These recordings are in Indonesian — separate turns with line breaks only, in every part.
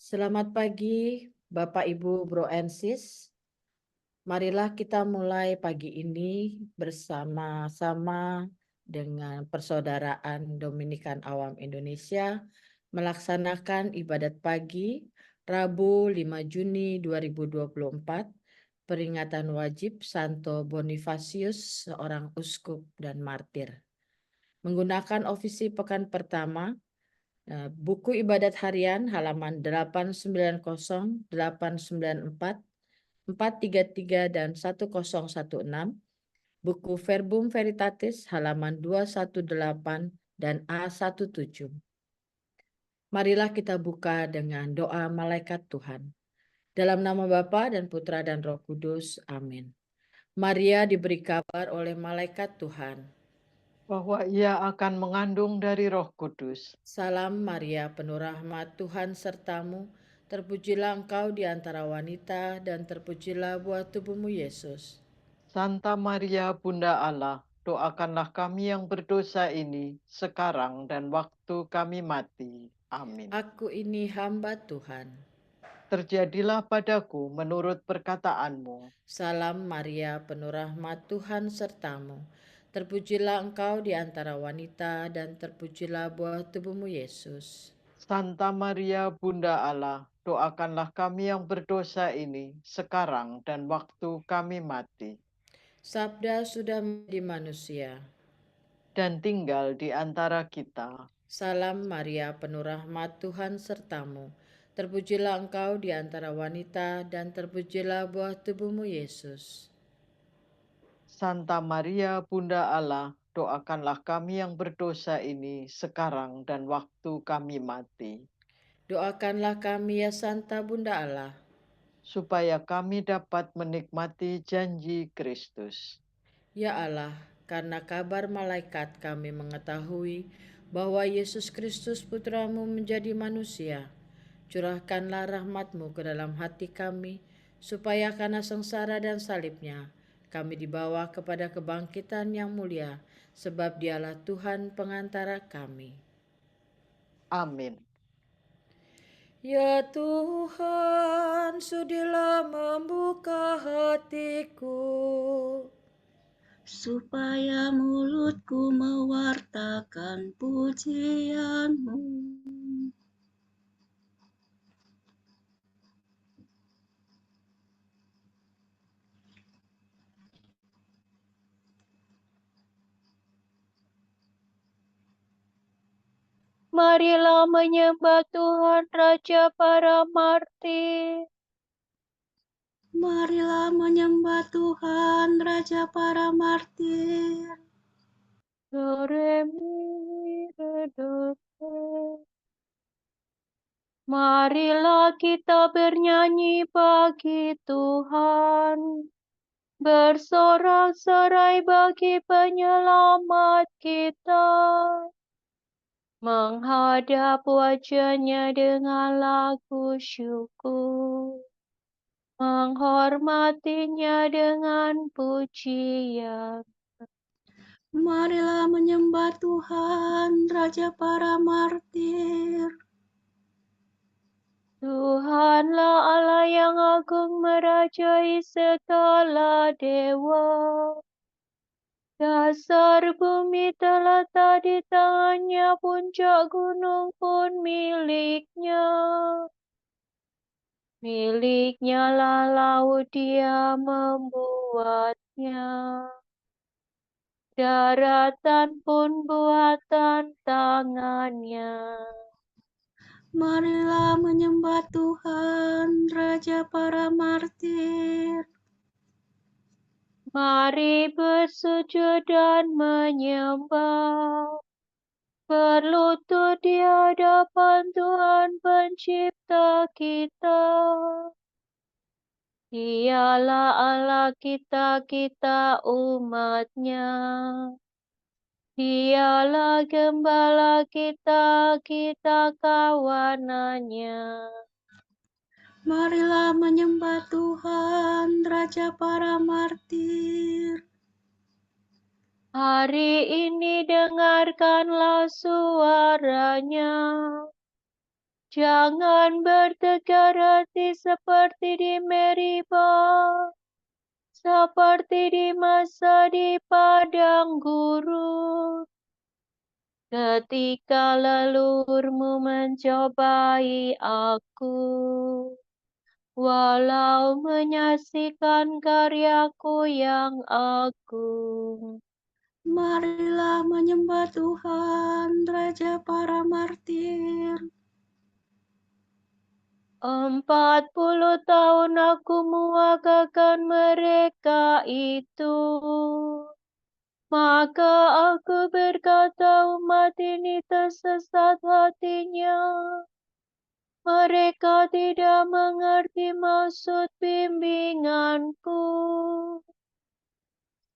Selamat pagi, Bapak, Ibu, Bro, and Sis. Marilah kita mulai pagi ini bersama-sama dengan Persaudaraan Dominikan Awam Indonesia melaksanakan ibadat pagi Rabu 5 Juni 2024, peringatan wajib Santo Bonifacius, seorang uskup dan martir. Menggunakan ofisi pekan pertama, buku ibadat harian halaman 890, 894, 433, dan 1016, buku Verbum Veritatis halaman 218 dan A17. Marilah kita buka dengan doa malaikat Tuhan. Dalam nama Bapa dan Putra dan Roh Kudus, amin. Maria diberi kabar oleh malaikat Tuhan.
Bahwa ia akan mengandung dari Roh Kudus.
Salam Maria, penuh rahmat, Tuhan sertamu. Terpujilah engkau di antara wanita, dan terpujilah buah tubuhmu, Yesus.
Santa Maria, Bunda Allah, doakanlah kami yang berdosa ini, sekarang dan waktu kami mati. Amin.
Aku ini hamba Tuhan.
Terjadilah padaku menurut perkataanmu.
Salam Maria, penuh rahmat, Tuhan sertamu. Terpujilah engkau di antara wanita, dan terpujilah buah tubuhmu, Yesus.
Santa Maria, Bunda Allah, doakanlah kami yang berdosa ini, sekarang dan waktu kami mati.
Sabda sudah menjadi manusia.
Dan tinggal di antara kita.
Salam Maria, penuh rahmat, Tuhan sertamu. Terpujilah engkau di antara wanita, dan terpujilah buah tubuhmu, Yesus.
Santa Maria, Bunda Allah, doakanlah kami yang berdosa ini sekarang dan waktu kami mati.
Doakanlah kami ya Santa Bunda Allah,
Supaya kami dapat menikmati janji Kristus.
ya Allah, karena kabar malaikat kami mengetahui bahwa Yesus Kristus Putramu menjadi manusia. Curahkanlah rahmat-Mu ke dalam hati kami, supaya karena sengsara dan salibnya, kami dibawa kepada kebangkitan yang mulia, sebab Dialah Tuhan pengantara kami.
Amin.
Ya Tuhan, sudilah membuka hatiku,
supaya mulutku mewartakan pujian-Mu.
Marilah menyembah Tuhan Raja para martir.
Marilah menyembah Tuhan, Raja para martir.
Marilah kita bernyanyi bagi Tuhan, bersorak-sorai bagi penyelamat kita, menghadap wajah-Nya dengan lagu syukur, menghormatinya dengan pujian.
Marilah menyembah Tuhan, Raja para martir.
Tuhanlah Allah yang agung merajai segala dewa. Dasar bumi terletak di tangannya, puncak gunung pun miliknya. Miliknya lah laut, Dia membuatnya. Daratan pun buatan tangannya.
Marilah menyembah Tuhan, Raja para martir.
Mari bersujud dan menyembah, berlutut di hadapan Tuhan Pencipta kita. Dialah Allah kita, kita umat-Nya. Dialah gembala kita, kita kawanan-Nya.
Marilah menyembah Tuhan, Raja para martir.
Hari ini dengarkanlah suaranya. Jangan bertegar hati seperti di Meriba, seperti di masa di padang gurun, ketika leluhurmu mencobai aku, walau menyaksikan karyaku yang agung.
Marilah menyembah Tuhan, Raja para martir.
40 tahun aku mewagakan mereka itu. Maka aku berkata, umat ini tersesat hatinya. Mereka tidak mengerti maksud bimbinganku.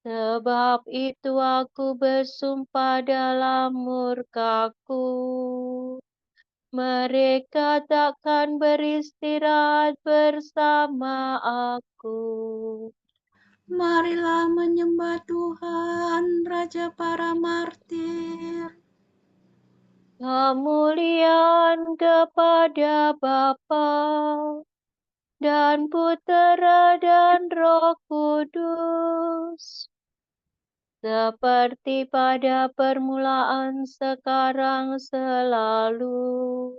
Sebab itu aku bersumpah dalam murkaku. Mereka takkan beristirahat bersama aku.
Marilah menyembah Tuhan, Raja para martir.
Kemuliaan kepada Bapa dan Putera dan Roh Kudus, seperti pada permulaan, sekarang, selalu,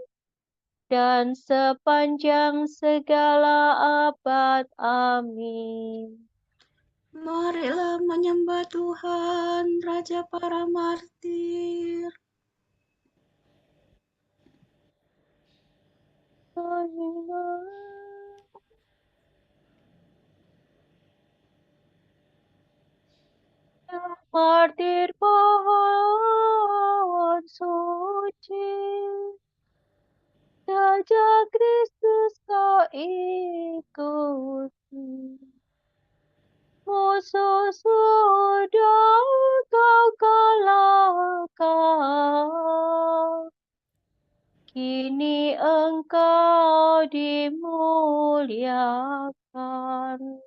dan sepanjang segala abad. Amin.
Marilah menyembah Tuhan, Raja para martir.
Martir pohon suci, Raja Kristus kau ikuti. Musuh sudah kau kalahkan, kini engkau dimuliakan.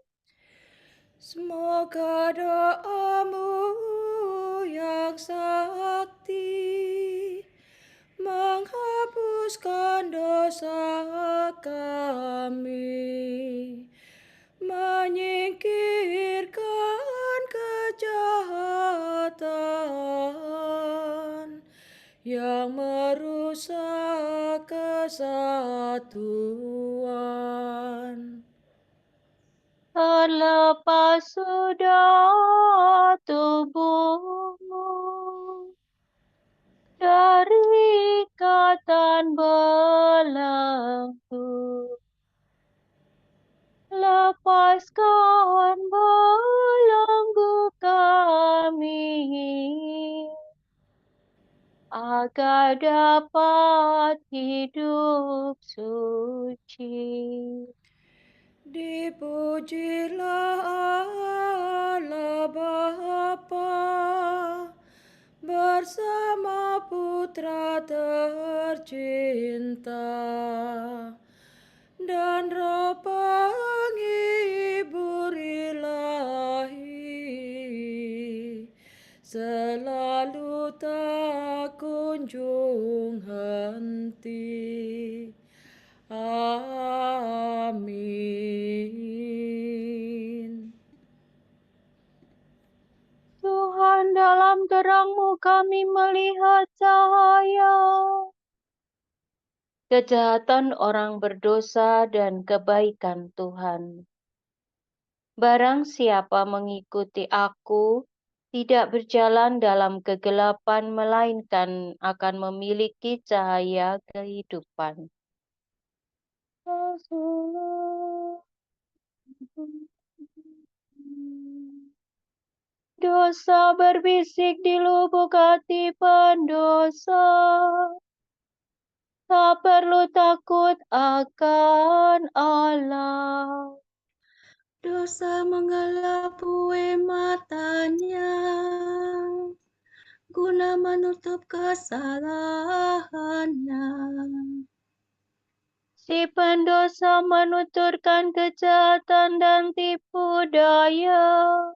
Semoga doamu yang sakti menghapuskan dosa kami, menyingkirkan kejahatan yang merusak kesatuan.
Terlepas sudah tubuhmu dari ikatan belenggu, lepaskan belenggu kami, agar dapat hidup suci.
Dipujilah Allah Bapa bersama Putra tercinta dan Roh penghibur ilahi, selalu tak kunjung henti. Amin.
Tuhan, dalam terang-Mu kami melihat cahaya. Kejahatan orang berdosa dan kebaikan Tuhan. Barang siapa mengikuti aku, tidak berjalan dalam kegelapan, melainkan akan memiliki cahaya kehidupan. Dosa berbisik di lubuk hati pendosa. Tak perlu takut akan Allah.
Dosa menggelapui matanya, guna menutup kesalahannya.
Si pendosa menuturkan kejahatan dan tipu daya.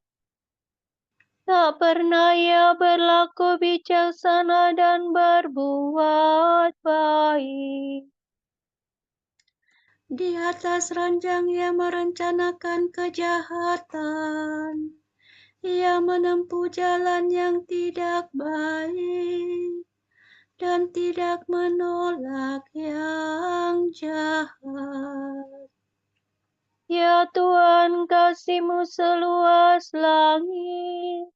Tak pernah ia berlaku bijaksana dan berbuat baik.
Di atas ranjang ia merencanakan kejahatan. Ia menempuh jalan yang tidak baik dan tidak menolak yang jahat.
Ya Tuhan, kasih-Mu seluas langit,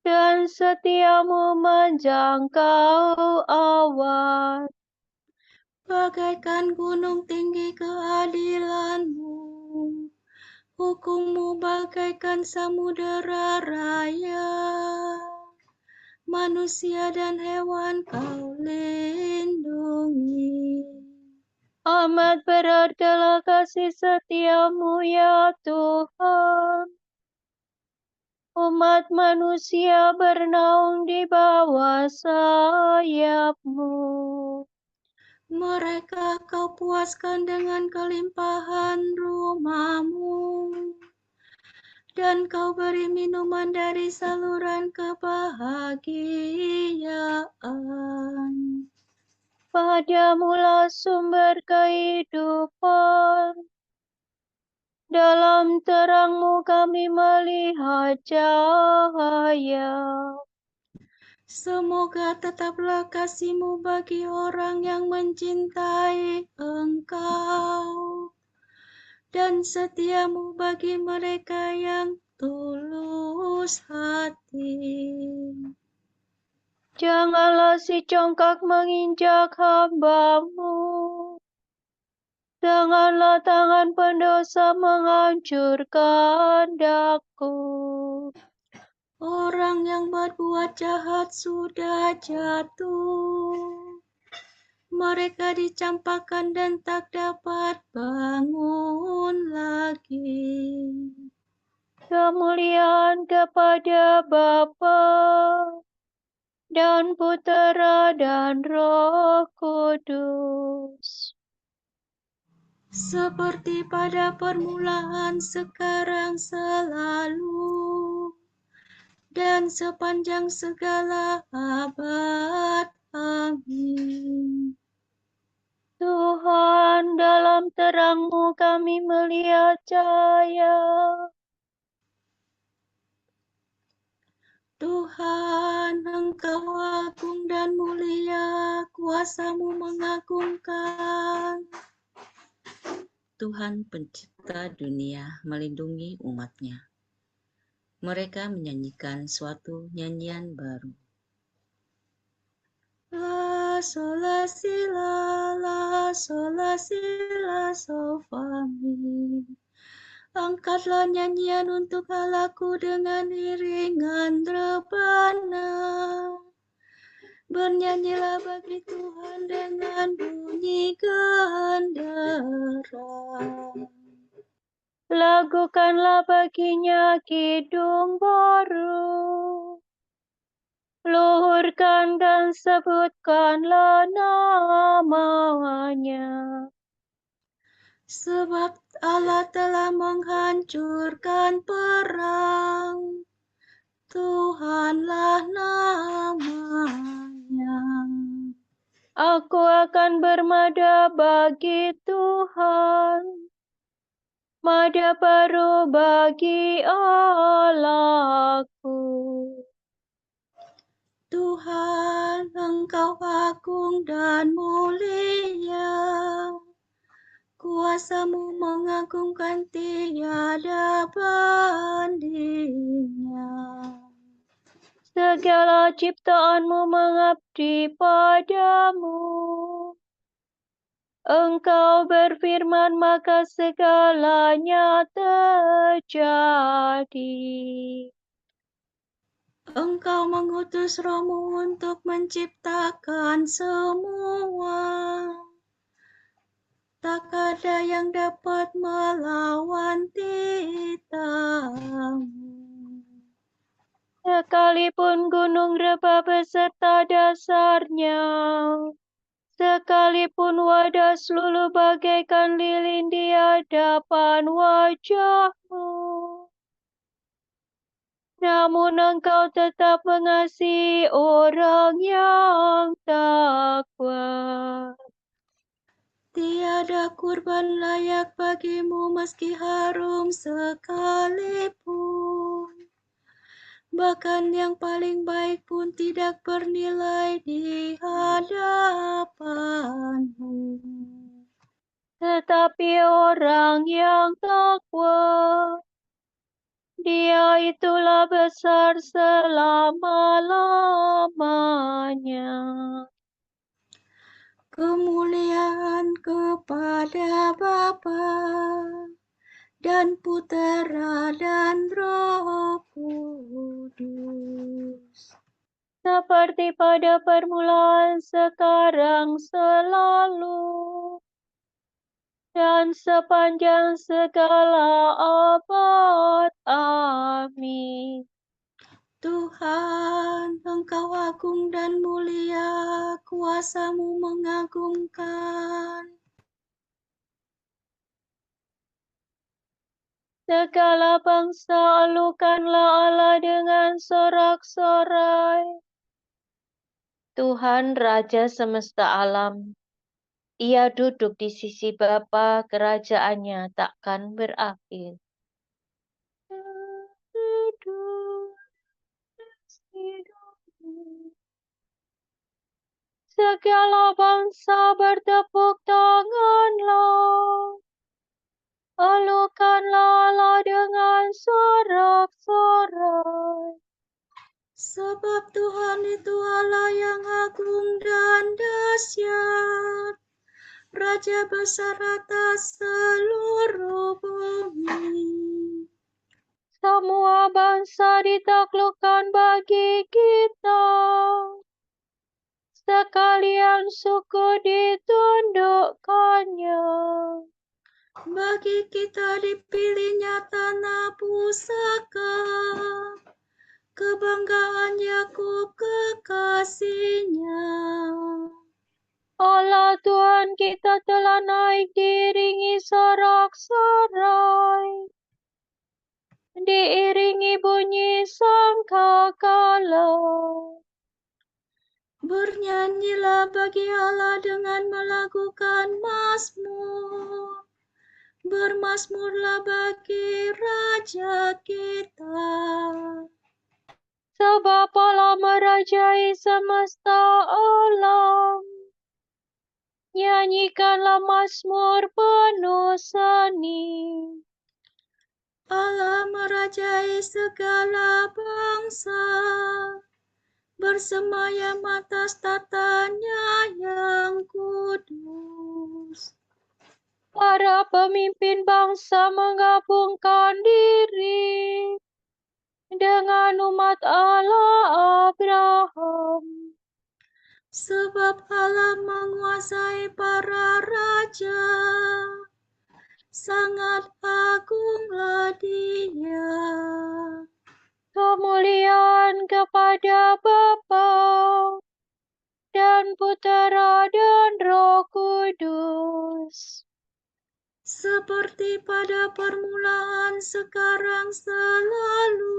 dan setia-Mu menjangkau awan.
Bagaikan gunung tinggi keadilan-Mu, hukum-Mu bagaikan samudera raya. Manusia dan hewan Kau lindungi.
Amat berhargalah kasih setia-Mu ya Tuhan. Umat manusia bernaung di bawah sayap-Mu.
Mereka Kau puaskan dengan kelimpahan rumah-Mu, dan Kau beri minuman dari saluran kebahagiaan.
Padamu-lah sumber kehidupan. Dalam terang-Mu kami melihat cahaya.
Semoga tetaplah kasih-Mu bagi orang yang mencintai Engkau, dan setia-Mu bagi mereka yang tulus hati.
Janganlah si congkak menginjak hamba-Mu. Janganlah tangan pendosa menghancurkan daku.
Orang yang berbuat jahat sudah jatuh. Mereka dicampakkan dan tak dapat bangun lagi.
Kemuliaan kepada Bapa dan Putera dan Roh Kudus.
Seperti pada permulaan, sekarang, selalu, dan sepanjang segala abad. Amin.
Tuhan, dalam terang-Mu kami melihat cahaya.
Tuhan, Engkau agung dan mulia, kuasa-Mu mengagumkan.
Tuhan pencipta dunia melindungi umat-Nya. Mereka menyanyikan suatu nyanyian baru.
La sola si la sola si la so fa mi. Angkatlah nyanyian untuk Allahku dengan iringan rebana. Bernyanyilah bagi Tuhan dengan bunyi gendera.
Lagukanlah baginya kidung baru. Luhurkan dan sebutkanlah namanya.
Sebab Allah telah menghancurkan perang. Tuhanlah namanya.
Aku akan bermada bagi Tuhan. Mada baru bagi Allahku.
Tuhan, Engkau agung dan mulia. Kuasa-Mu mengagumkan tiada bandingnya.
Segala ciptaan-Mu mengabdi padamu. Engkau berfirman maka segalanya terjadi.
Engkau mengutus Roh-Mu untuk menciptakan semua. Tak ada yang dapat melawan titah-Mu.
Sekalipun gunung rebah beserta dasarnya, sekalipun wadah lulu bagaikan lilin di hadapan wajah-Mu, namun Engkau tetap mengasihi orang yang takwa.
Tiada kurban layak bagimu meski harum sekalipun. Bahkan yang paling baik pun tidak bernilai di hadapanmu.
Tetapi orang yang takwa, Dia itulah besar selama-lamanya.
Kemuliaan kepada Bapa dan Putera dan Roh Kudus.
Seperti pada permulaan, sekarang, selalu, dan sepanjang segala abad. Amin.
Tuhan, Engkau agung dan mulia, kuasa-Mu mengagumkan.
Segala bangsa alukanlah Allah dengan sorak-sorai. Tuhan Raja semesta alam, Ia duduk di sisi Bapa, kerajaannya takkan berakhir. Segala bangsa bertepuk tanganlah. Alukanlah Allah dengan sorak-sorai.
Sebab Tuhan itu Allah yang agung dan dahsyat, Raja besar atas seluruh bumi.
Semua bangsa ditaklukkan bagi kita. Sekalian suku ditundukkannya.
Bagi kita dipilihnya tanah pusaka, kebanggaan Yakub kekasihnya.
Allah Tuhan kita telah naik diiringi sorak-sorai, diiringi bunyi sangkakala.
Bernyanyilah bagi Allah dengan melakukan mazmur. Bermazmurlah bagi Raja kita.
Sebab Allah merajai semesta alam. Nyanyikanlah mazmur penuh seni.
Allah merajai segala bangsa, bersemayam atas tatanya yang kudus.
Para pemimpin bangsa menggabungkan diri dengan umat Allah Abraham.
Sebab Allah menguasai para raja, sangat agunglah Dia.
Kemuliaan kepada Bapa dan Putera dan Roh Kudus.
Seperti pada permulaan, sekarang, selalu,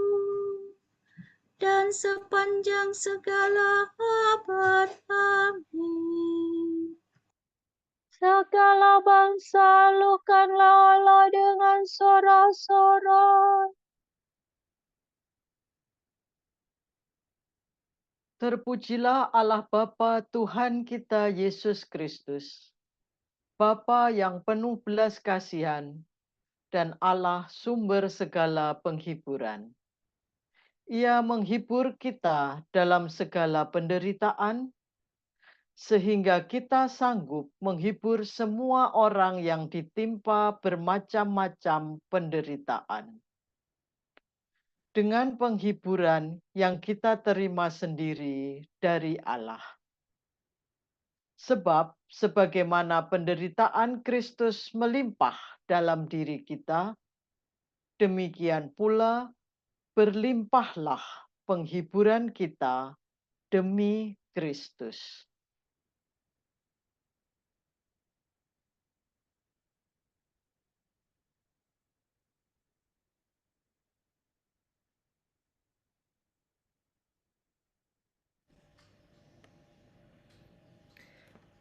dan sepanjang segala abad. Amin.
Segala bangsa alukanlah Allah dengan sorak-sorai.
Terpujilah Allah Bapa Tuhan kita Yesus Kristus, Bapa yang penuh belas kasihan dan Allah sumber segala penghiburan. Ia menghibur kita dalam segala penderitaan, sehingga kita sanggup menghibur semua orang yang ditimpa bermacam-macam penderitaan. Dengan penghiburan yang kita terima sendiri dari Allah. Sebab sebagaimana penderitaan Kristus melimpah dalam diri kita, demikian pula berlimpahlah penghiburan kita demi Kristus.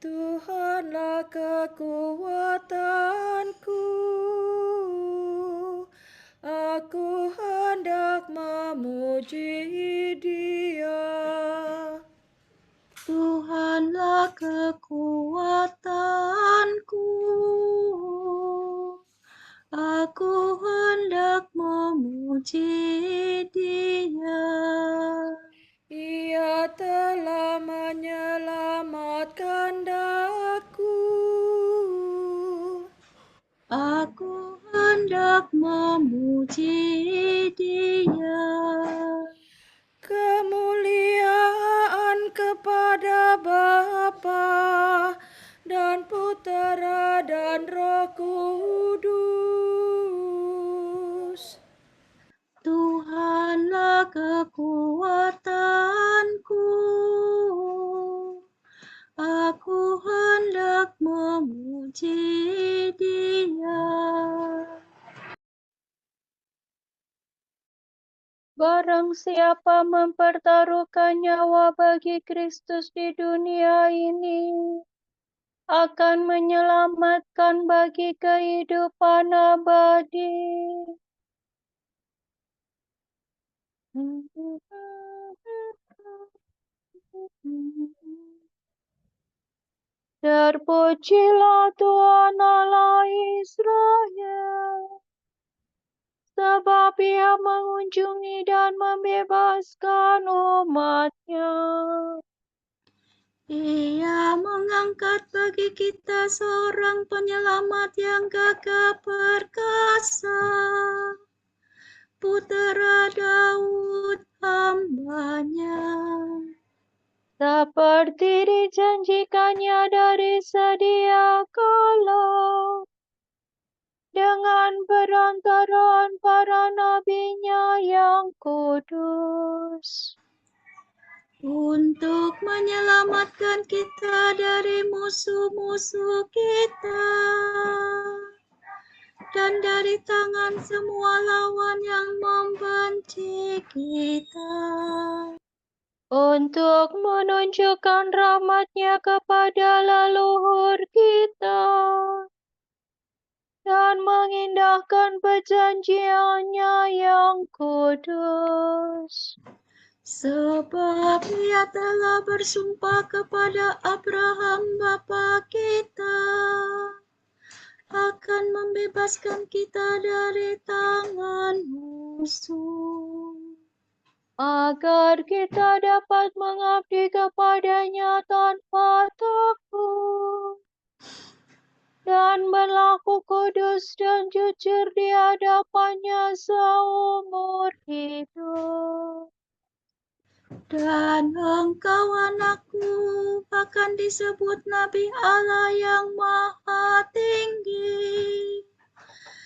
Tuhanlah kekuatanku, aku hendak memuji Dia.
Tuhanlah kekuatanku, aku hendak memuji Dia.
Ia telah menyelamatkan daku.
Aku hendak memuji Dia.
Kemuliaan kepada Bapa dan Putera dan Roh Kudus.
Tuhanlah kekuatanku, aku hendak memuji Dia.
Barang siapa mempertaruhkan nyawa bagi Kristus di dunia ini, akan menyelamatkan bagi kehidupan abadi. Terpujilah Tuhan Allah Israel, sebab Ia mengunjungi dan membebaskan umat-Nya.
Ia mengangkat bagi kita seorang penyelamat yang gagah perkasa, Putera Daud hamba-Nya.
Seperti dijanjikannya dari sedia kala, dengan perantaraan para nabi-Nya yang kudus,
Untuk menyelamatkan kita dari musuh-musuh kita dan dari tangan semua lawan yang membenci kita,
untuk menunjukkan rahmat-Nya kepada leluhur kita dan mengindahkan perjanjian-Nya yang kudus.
sebab Ia telah bersumpah kepada Abraham bapa kita akan membebaskan kita dari tangan musuh,
agar kita dapat mengabdi kepada-Nya tanpa takut dan berlaku kudus dan jujur di hadapan-Nya seumur hidup.
dan engkau anakku akan disebut Nabi Allah yang Maha Tinggi,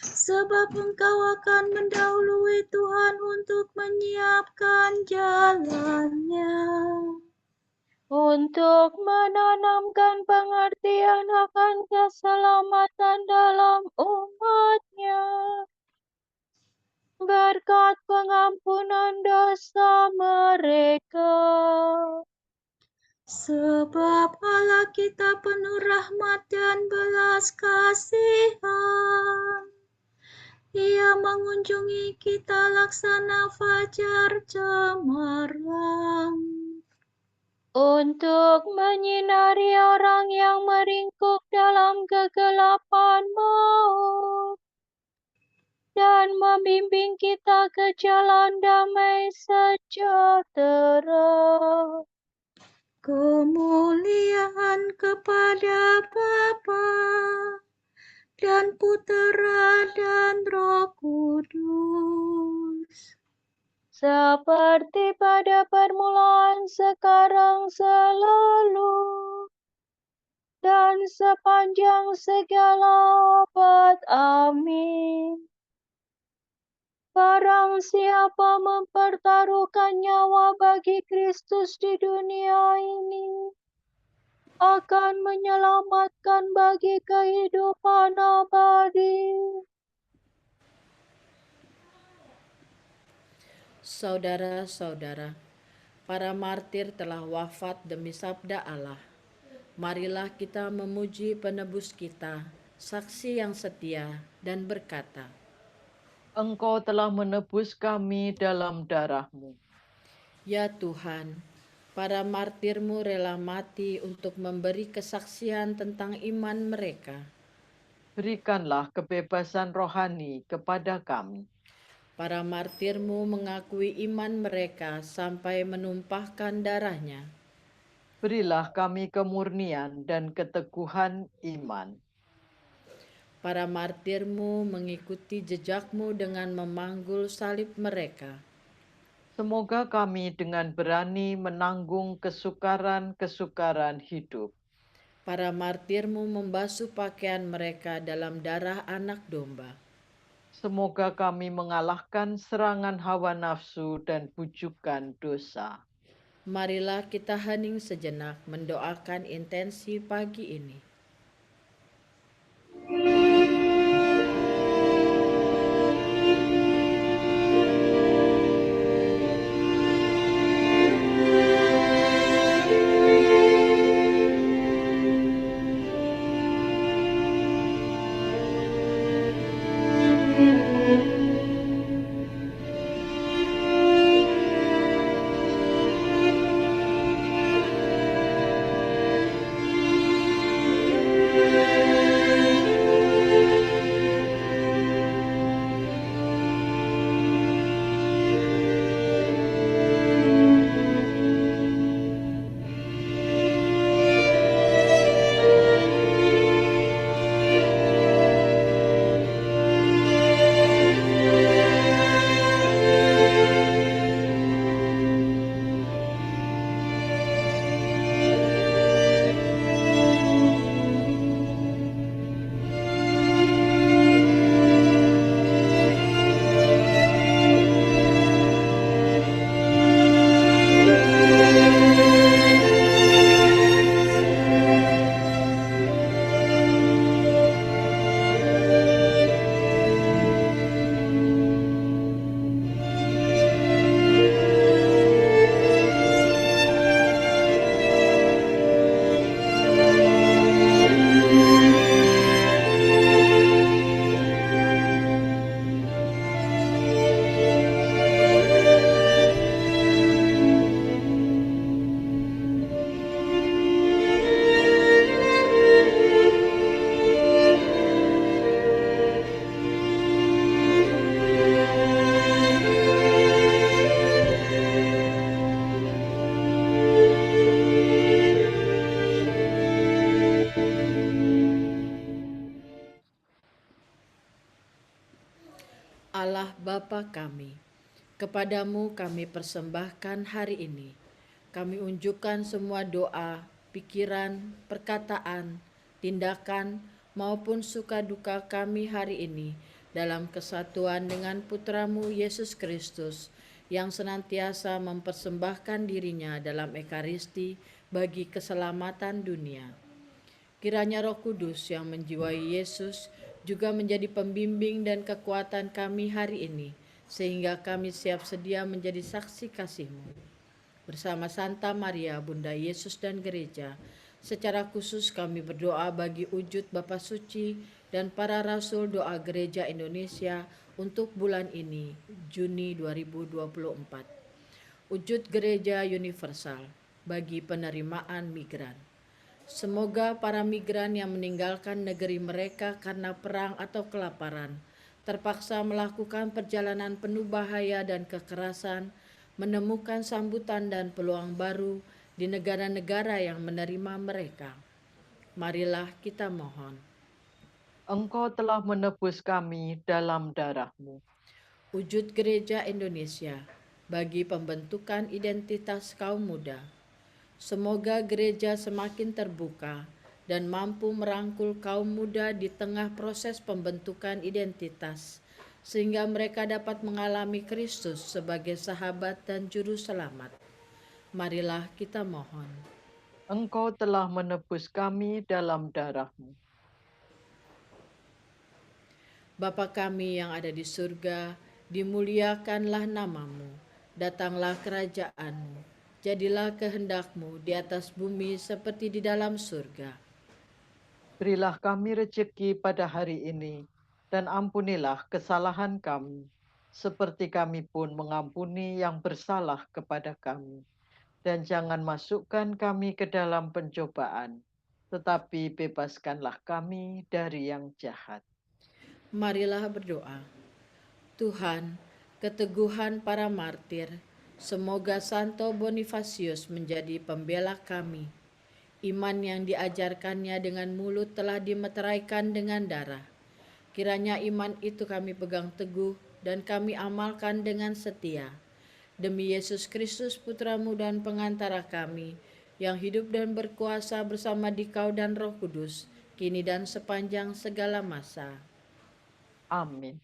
sebab engkau akan mendahului Tuhan untuk menyiapkan jalan-Nya,
Untuk menanamkan pengertian akan keselamatan dalam umat-Nya, berkat pengampunan dosa mereka.
sebab Allah kita penuh rahmat dan belas kasihan. Ia mengunjungi kita laksana fajar cemerlang,
Untuk menyinari orang yang meringkuk dalam kegelapan maut dan membimbing kita ke jalan damai sejahtera.
kemuliaan kepada Bapa dan Putera dan Roh Kudus,
Seperti pada permulaan, sekarang, selalu, dan sepanjang segala abad. Amin. Barang siapa mempertaruhkan nyawa bagi Kristus di dunia ini, akan menyelamatkan bagi kehidupan abadi.
Saudara-saudara, para martir telah wafat demi sabda Allah. Marilah kita memuji penebus kita, saksi yang setia, dan berkata,
Engkau telah menebus kami dalam darah-Mu.
Ya Tuhan, para martirmu rela mati untuk memberi kesaksian tentang iman mereka.
Berikanlah kebebasan rohani kepada kami.
Para martirmu mengakui iman mereka sampai menumpahkan darahnya.
Berilah kami kemurnian dan keteguhan iman.
Para martirmu mengikuti jejakmu dengan memanggul salib mereka.
Semoga kami dengan berani menanggung kesukaran-kesukaran hidup.
Para martirmu membasuh pakaian mereka dalam darah anak domba.
Semoga kami mengalahkan serangan hawa nafsu dan bujukan dosa.
Marilah kita hening sejenak mendoakan intensi pagi ini. Allah Bapa kami, kepadamu kami persembahkan hari ini. Kami unjukkan semua doa, pikiran, perkataan, tindakan, maupun suka duka kami hari ini dalam kesatuan dengan Putramu Yesus Kristus yang senantiasa mempersembahkan dirinya dalam Ekaristi bagi keselamatan dunia. Kiranya Roh Kudus yang menjiwai Yesus juga menjadi pembimbing dan kekuatan kami hari ini, sehingga kami siap sedia menjadi saksi kasih-Mu. Bersama Santa Maria, Bunda Yesus dan Gereja, secara khusus kami berdoa bagi wujud Bapa Suci dan para Rasul Doa Gereja Indonesia untuk bulan ini, Juni 2024. Wujud Gereja Universal bagi penerimaan migran. Semoga para migran yang meninggalkan negeri mereka karena perang atau kelaparan, terpaksa melakukan perjalanan penuh bahaya dan kekerasan, menemukan sambutan dan peluang baru di negara-negara yang menerima mereka. Marilah kita mohon.
Engkau telah menebus kami dalam darah-Mu.
Wujud Gereja Indonesia bagi pembentukan identitas kaum muda. Semoga gereja semakin terbuka dan mampu merangkul kaum muda di tengah proses pembentukan identitas, sehingga mereka dapat mengalami Kristus sebagai sahabat dan juru selamat. Marilah kita mohon.
Engkau telah menebus kami dalam darah-Mu.
Bapa kami yang ada di surga, dimuliakanlah namamu, datanglah kerajaan-Mu, Jadilah kehendak-Mu di atas bumi seperti di dalam surga.
Berilah kami rejeki pada hari ini, dan ampunilah kesalahan kami, seperti kami pun mengampuni yang bersalah kepada kami. Dan jangan masukkan kami ke dalam pencobaan, tetapi bebaskanlah kami dari yang jahat.
Marilah berdoa. Tuhan, keteguhan para martir, semoga Santo Bonifasius menjadi pembela kami. Iman yang diajarkannya dengan mulut telah dimeteraikan dengan darah. Kiranya iman itu kami pegang teguh dan kami amalkan dengan setia. Demi Yesus Kristus Putra-Mu dan pengantara kami, yang hidup dan berkuasa bersama Dikau dan Roh Kudus, kini dan sepanjang segala masa.
Amin.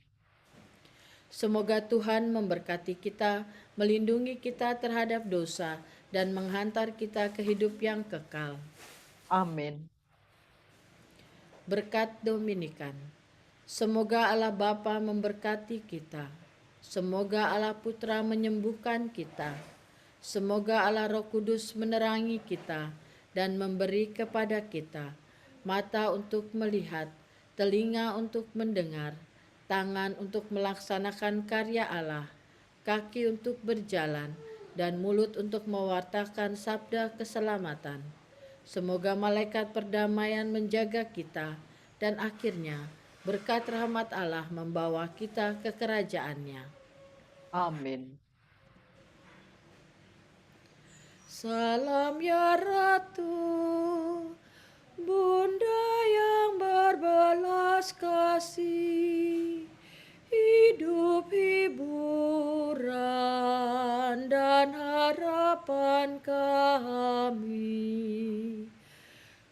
Semoga Tuhan memberkati kita, melindungi kita terhadap dosa, dan menghantar kita ke hidup yang kekal.
Amin.
Berkat Dominikan. Semoga Allah Bapa memberkati kita. Semoga Allah Putra menyembuhkan kita. Semoga Allah Roh Kudus menerangi kita dan memberi kepada kita mata untuk melihat, telinga untuk mendengar, tangan untuk melaksanakan karya Allah, kaki untuk berjalan, dan mulut untuk mewartakan sabda keselamatan. Semoga malaikat perdamaian menjaga kita, dan akhirnya berkat rahmat Allah membawa kita ke kerajaannya.
Amin.
Salam ya Ratu, Bunda yang berbelas kasih, hidup, hiburan, dan harapan kami.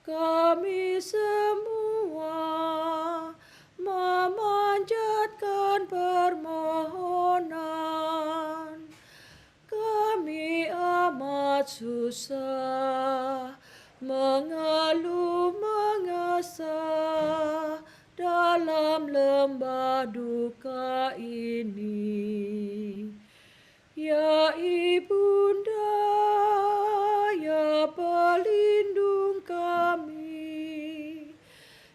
Kami semua memanjatkan permohonan. Kami amat susah, mengeluh mengesah dalam lembah duka ini. Ya Ibunda, ya pelindung kami,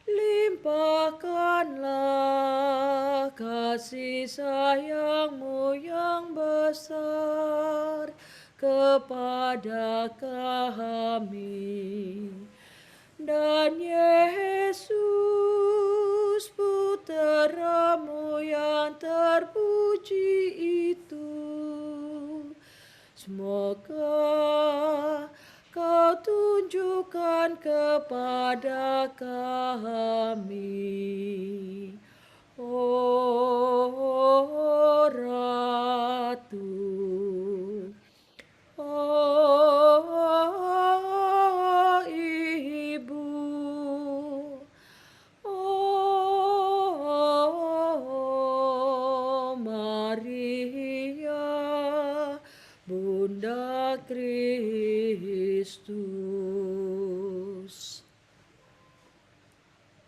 limpahkanlah kasih sayang-Mu yang besar kepada kami. Dan Yesus, Putra-Mu yang terpuji itu, semoga Kau tunjukkan kepada kami, oh Ratu, oh Ibu, oh Maria, Bunda Kristus.